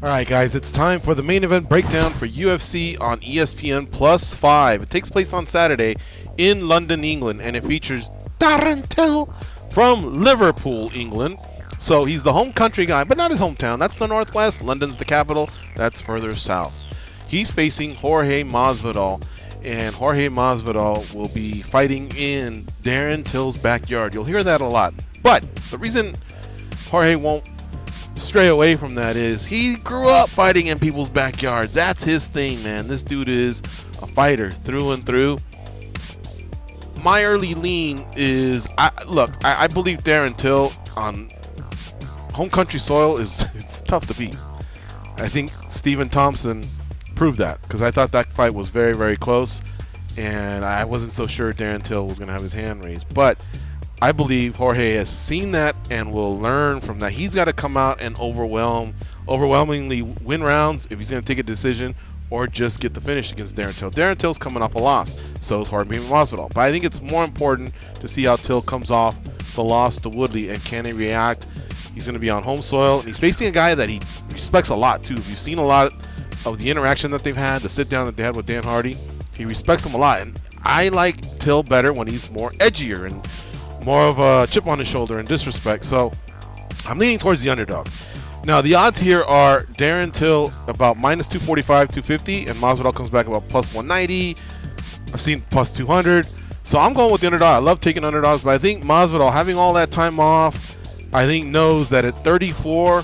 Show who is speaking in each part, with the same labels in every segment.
Speaker 1: All right, guys, it's time for the main event breakdown for UFC on ESPN Plus 5. It takes place on Saturday in London, England, and it features Darren from Liverpool, England. So he's the home country guy, but not his hometown. That's the Northwest. London's the capital. That's further south. He's facing Jorge Masvidal, and Jorge Masvidal will be fighting in Darren Till's backyard. You'll hear that a lot. But the reason Jorge won't stray away from that is he grew up fighting in people's backyards. That's his thing, man. This dude is a fighter through and through. My early lean is, I believe Darren Till on home country soil it's tough to beat. I think Stephen Thompson proved that, because I thought that fight was very, very close, and I wasn't so sure Darren Till was going to have his hand raised. But I believe Jorge has seen that and will learn from that. He's got to come out and overwhelmingly win rounds if he's going to take a decision or just get the finish against Darren Till. Darren Till's coming off a loss, so is Jorge Masvidal. But I think it's more important to see how Till comes off the loss to Woodley and can he react. He's going to be on home soil, and he's facing a guy that he respects a lot, too. If you've seen a lot of the interaction that they've had, the sit-down that they had with Dan Hardy, he respects him a lot. And I like Till better when he's more edgier and more of a chip on his shoulder and disrespect. So I'm leaning towards the underdog. Now, the odds here are Darren Till about minus 245, 250, and Masvidal comes back about plus 190. I've seen plus 200. So I'm going with the underdog. I love taking underdogs, but I think Masvidal, having all that time off, I think knows that at 34,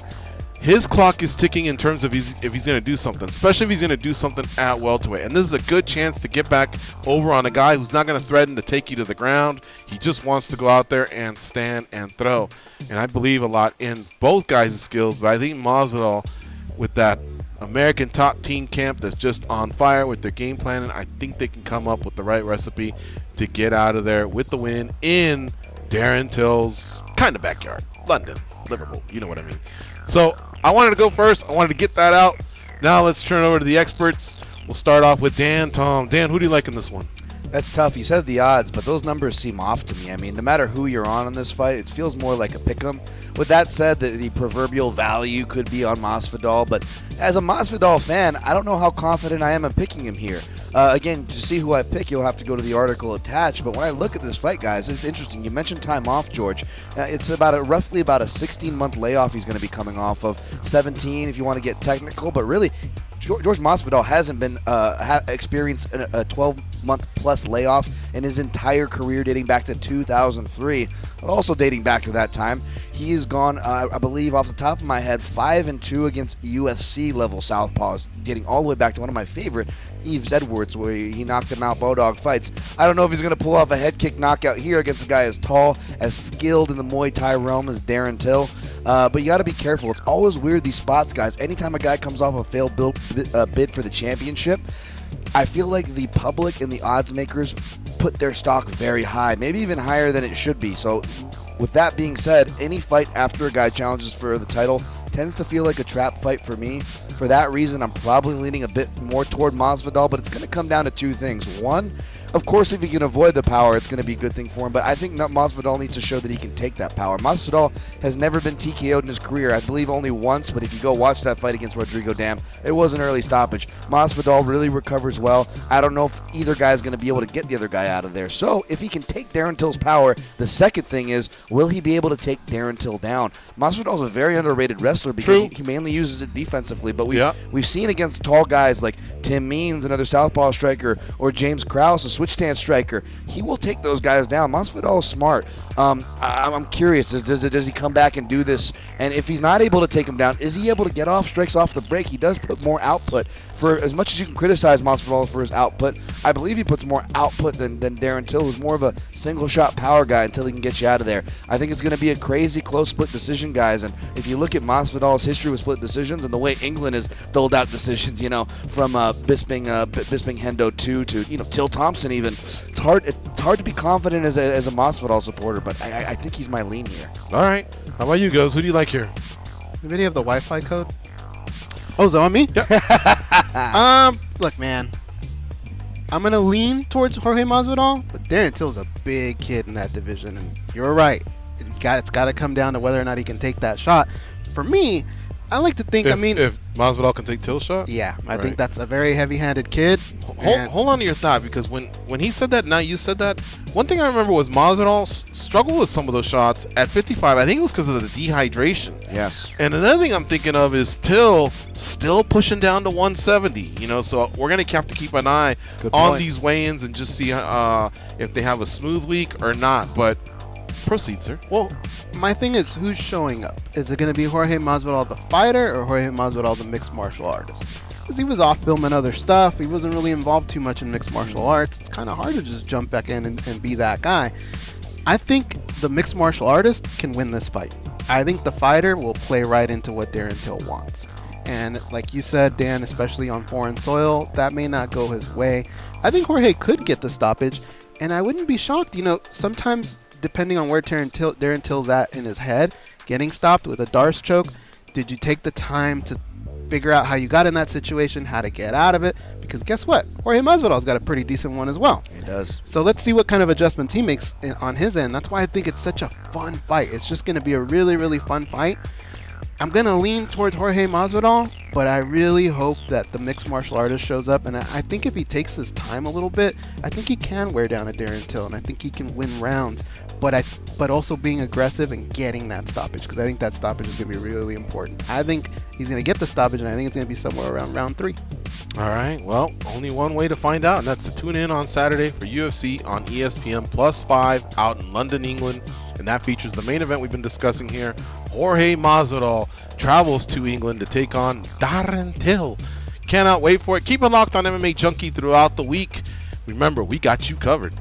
Speaker 1: his clock is ticking in terms of if he's going to do something, especially if he's going to do something at welterweight. And this is a good chance to get back over on a guy who's not going to threaten to take you to the ground. He just wants to go out there and stand and throw. And I believe a lot in both guys' skills, but I think Masvidal, with that American top team camp that's just on fire with their game planning, I think they can come up with the right recipe to get out of there with the win in Darren Till's kind of backyard. London, Liverpool, you know what I mean. So I wanted to go first. I wanted to get that out. Now let's turn it over to the experts. We'll start off with Dan. Dan, who do you like in this one?
Speaker 2: That's tough. You said the odds, but those numbers seem off to me. I mean, no matter who you're on in this fight, it feels more like a pick'em. With that said, the proverbial value could be on Masvidal, but as a Masvidal fan, I don't know how confident I am in picking him here. Again, to see who I pick, you'll have to go to the article attached, but when I look at this fight, guys, it's interesting. You mentioned time off, George. It's roughly about a 16-month layoff he's going to be coming off of, 17 if you want to get technical, but really, Jorge Masvidal hasn't been experienced a 12-month plus layoff in his entire career, dating back to 2003, but also dating back to that time. He has gone, I believe, off the top of my head, 5-2 against UFC level southpaws, getting all the way back to one of my favorite, Yves Edwards, where he knocked him out Bodog fights. I don't know if he's going to pull off a head kick knockout here against a guy as tall, as skilled in the Muay Thai realm as Darren Till. But you got to be careful. It's always weird, these spots, guys. Anytime a guy comes off a failed bid for the championship, I feel like the public and the odds makers put their stock very high, maybe even higher than it should be. So with that being said, any fight after a guy challenges for the title tends to feel like a trap fight for me. For that reason, I'm probably leaning a bit more toward Masvidal, but it's going to come down to two things. One, of course, if he can avoid the power, it's going to be a good thing for him, but I think Masvidal needs to show that he can take that power. Masvidal has never been TKO'd in his career, I believe only once, but if you go watch that fight against Rodrigo Dam, it was an early stoppage. Masvidal really recovers well. I don't know if either guy is going to be able to get the other guy out of there. So if he can take Darren Till's power, the second thing is, will he be able to take Darren Till down? Masvidal is a very underrated wrestler because he mainly uses it defensively, but we've seen against tall guys like Tim Means, another southpaw striker, or James Krause, a switch stance striker. He will take those guys down. Masvidal is smart. I'm curious, does he come back and do this? And if he's not able to take him down, is he able to get off strikes off the break? He does put more output. For as much as you can criticize Masvidal for his output, I believe he puts more output than Darren Till, who's more of a single-shot power guy until he can get you out of there. I think it's going to be a crazy close split decision, guys. And if you look at Masvidal's history with split decisions and the way England has doled out decisions, from Bisping Hendo 2 to Till Thompson even, it's hard to be confident as a Masvidal supporter, but I think he's my lean here.
Speaker 1: All right. How about you, Goes? Who do you like here?
Speaker 3: Anybody have the Wi-Fi code? Oh, is that on me?
Speaker 1: Yeah.
Speaker 3: Look, man. I'm going to lean towards Jorge Masvidal, but Darren Till's a big kid in that division, and you're right. It's got to come down to whether or not he can take that shot. For me, I like to think.
Speaker 1: If Masvidal can take Till's shot.
Speaker 3: Yeah, I
Speaker 1: Right.
Speaker 3: think that's a very heavy-handed kid.
Speaker 1: Hold on to your thought, because when he said that, now you said that, one thing I remember was Masvidal struggled with some of those shots at 55. I think it was because of the dehydration.
Speaker 2: Yes.
Speaker 1: And another thing I'm thinking of is Till still pushing down to 170. So we're gonna have to keep an eye
Speaker 2: Good
Speaker 1: on
Speaker 2: point.
Speaker 1: these weigh-ins and just see if they have a smooth week or not. But proceed, sir.
Speaker 3: Well, my thing is, who's showing up? Is it going to be Jorge Masvidal the fighter or Jorge Masvidal the mixed martial artist? Because he was off filming other stuff. He wasn't really involved too much in mixed martial arts. It's kind of hard to just jump back in and be that guy. I think the mixed martial artist can win this fight. I think the fighter will play right into what Darren Till wants. And like you said, Dan, especially on foreign soil, that may not go his way. I think Jorge could get the stoppage, and I wouldn't be shocked. Sometimes depending on where Darren Till's at in his head, getting stopped with a Darce choke, did you take the time to figure out how you got in that situation, how to get out of it? Because guess what? Jorge Masvidal's got a pretty decent one as well.
Speaker 2: He does.
Speaker 3: So let's see what kind of adjustments he makes on his end. That's why I think it's such a fun fight. It's just going to be a really, really fun fight. I'm going to lean towards Jorge Masvidal, but I really hope that the mixed martial artist shows up. And I think if he takes his time a little bit, I think he can wear down a Darren Till, and I think he can win rounds. But also being aggressive and getting that stoppage, because I think that stoppage is going to be really important. I think he's going to get the stoppage, and I think it's going to be somewhere around round 3.
Speaker 1: All right. Well, only one way to find out, and that's to tune in on Saturday for UFC on ESPN +5 out in London, England. And that features the main event we've been discussing here. Jorge Masvidal travels to England to take on Darren Till. Cannot wait for it. Keep it locked on MMA Junkie throughout the week. Remember, we got you covered.